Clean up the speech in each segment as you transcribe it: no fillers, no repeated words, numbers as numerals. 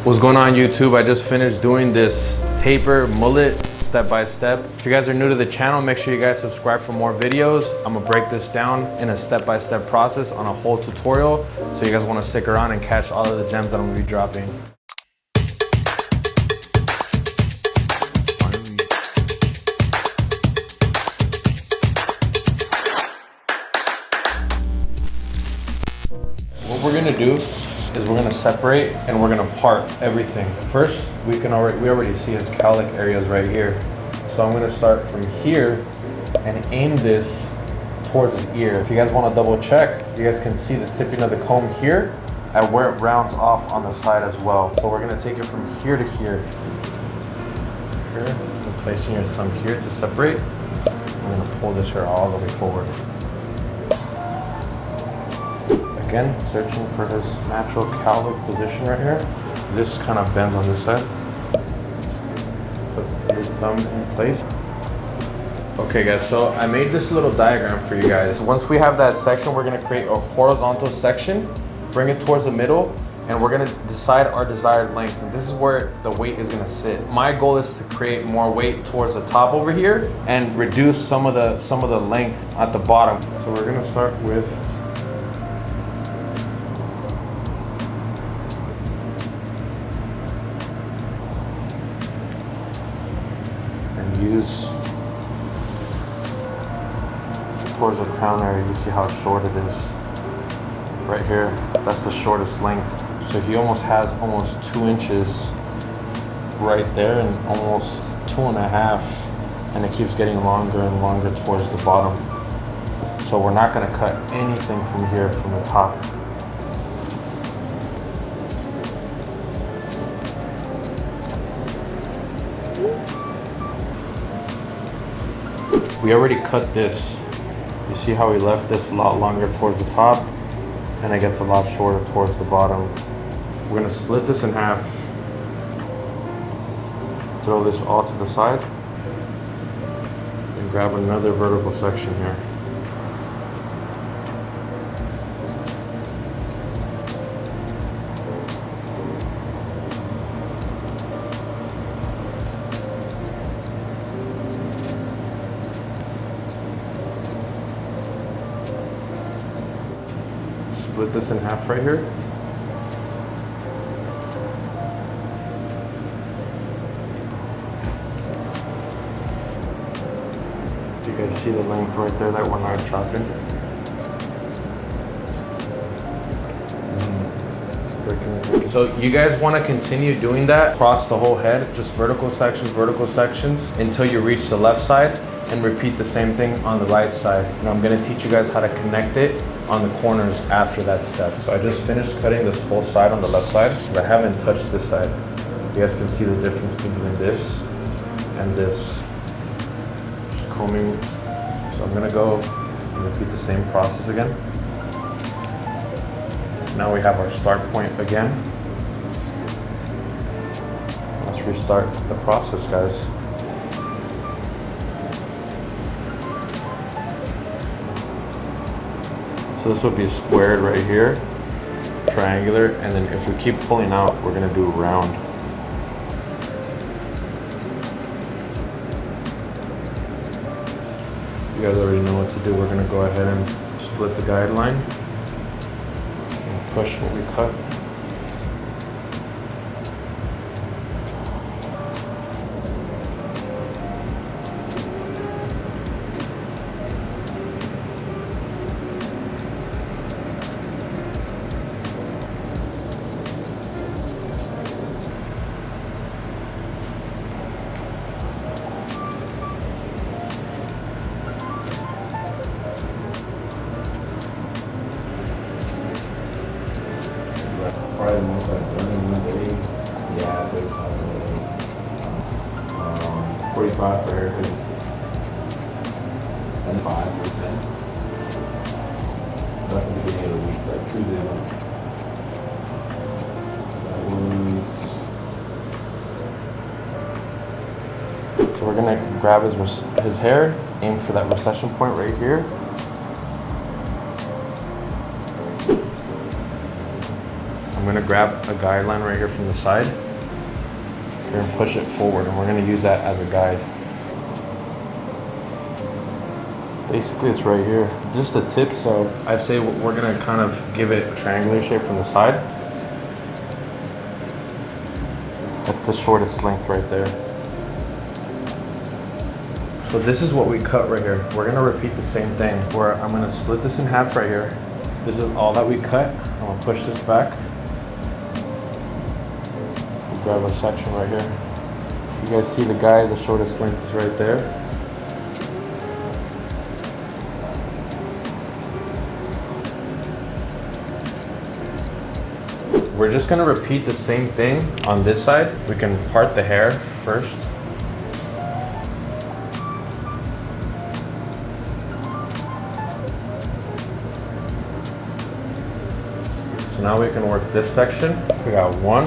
What's going on YouTube? I just finished doing this taper mullet step by step. If you guys are new to the channel, make sure you guys subscribe for more videos. I'm gonna break this down in a step-by-step process on a whole tutorial. So you guys wanna stick around and catch all of the gems that I'm gonna be dropping. What we're gonna do is we're gonna separate and we're gonna part everything. First, we already see his cowlick areas right here. So I'm gonna start from here and aim this towards his ear. If you guys wanna double check, you guys can see the tipping of the comb here and where it rounds off on the side as well. So we're gonna take it from here to here. Here, and placing your thumb here to separate. We're gonna pull this hair all the way forward. Again, searching for his natural cowlick position right here. This kind of bends on this side. Put your thumb in place. Okay guys, so I made this little diagram for you guys. Once we have that section, we're gonna create a horizontal section, bring it towards the middle, and we're gonna decide our desired length. And this is where the weight is gonna sit. My goal is to create more weight towards the top over here and reduce some of the length at the bottom. So we're gonna start with use towards the crown area. You see how short it is right here. That's the shortest length. So he almost has almost 2 inches right there and almost 2.5, and it keeps getting longer and longer towards the bottom. So we're not going to cut anything from here from the top. We already cut this. You see how we left this a lot longer towards the top and it gets a lot shorter towards the bottom. We're gonna split this in half. Throw this all to the side and grab another vertical section here. Split this in half right here. You guys see the length right there that we're not chopping? So you guys want to continue doing that across the whole head, just vertical sections until you reach the left side, and repeat the same thing on the right side. And I'm going to teach you guys how to connect it on the corners after that step. So I just finished cutting this whole side on the left side, because I haven't touched this side. You guys can see the difference between this and this. Just combing. So I'm gonna go and repeat the same process again. Now we have our start point again. Let's restart the process, guys. So this would be squared right here, triangular, and then if we keep pulling out, we're gonna do round. You guys already know what to do. We're gonna go ahead and split the guideline and push what we cut. Probably the most I've done in one day. Yeah, but 45 for haircut. And 5%. That's the beginning of the week, like Tuesday. That was. So we're gonna grab his hair, aim for that recession point right here. gonna grab a guideline right here from the side. We're gonna push it forward and we're gonna use that as a guide. Basically it's right here, just the tip, so I say we're gonna kind of give it a triangular shape from the side. That's the shortest length right there. So this is what we cut right here. We're gonna repeat the same thing, where I'm gonna split this in half right here. This is all that we cut. I'm gonna push this back. We'll grab our section right here. You guys see the guide, the shortest length is right there. We're just gonna repeat the same thing on this side. We can part the hair first. So now we can work this section. We got 1,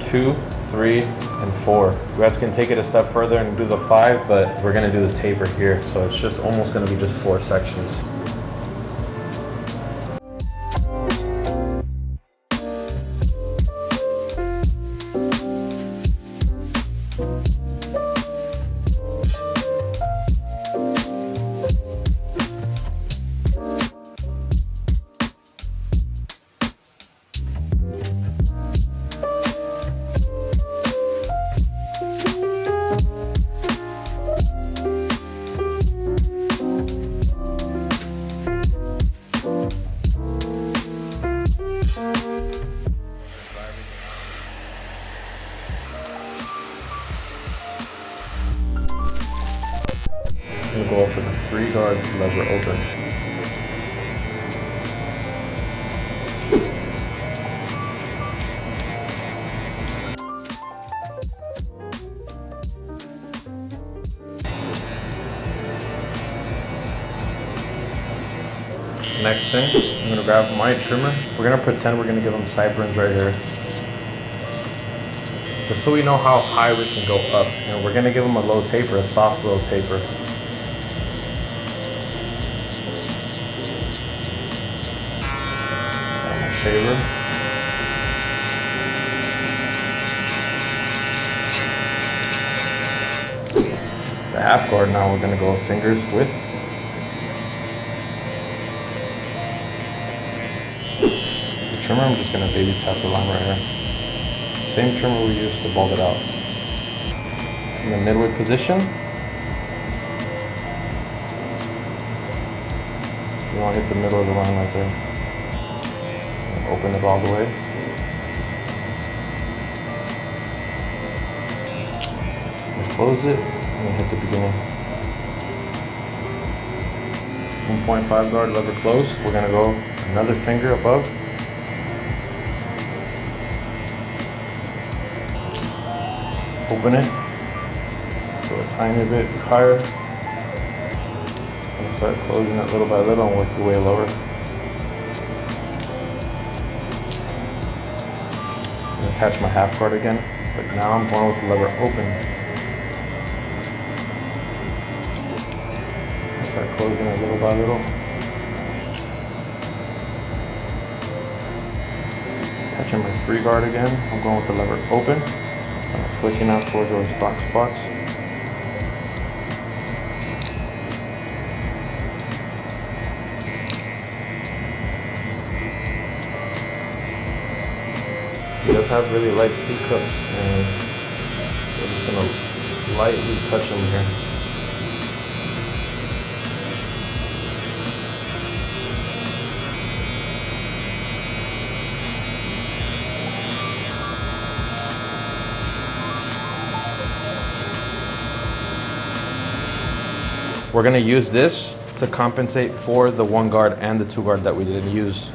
2, 3, and 4. You guys can take it a step further and do the 5, but we're gonna do the taper here. So it's just almost gonna be just 4 sections. I'm gonna go up with a 3-guard lever open. Next thing, I'm gonna grab my trimmer. We're gonna pretend we're gonna give them sideburns right here. Just so we know how high we can go up. And we're gonna give them a low taper, a soft low taper. Shaver. The half guard now we're gonna go fingers width. The trimmer, I'm just gonna baby tap the line right here. Same trimmer we used to bulb it out. In the midway position, you want to hit the middle of the line right there. Open it all the way. And close it and hit the beginning. 1.5 guard lever closed. We're gonna go another finger above. Open it. Go a tiny bit higher. And start closing it little by little and work your way lower. Attach my half guard again, but now I'm going with the lever open. Start closing it little by little. Attaching my 3-guard again, I'm going with the lever open. Kind of flicking out towards those dark spots. He does have really light C-cups, and we're just gonna lightly touch him here. We're gonna use this to compensate for the 1 guard and the 2 guard that we didn't use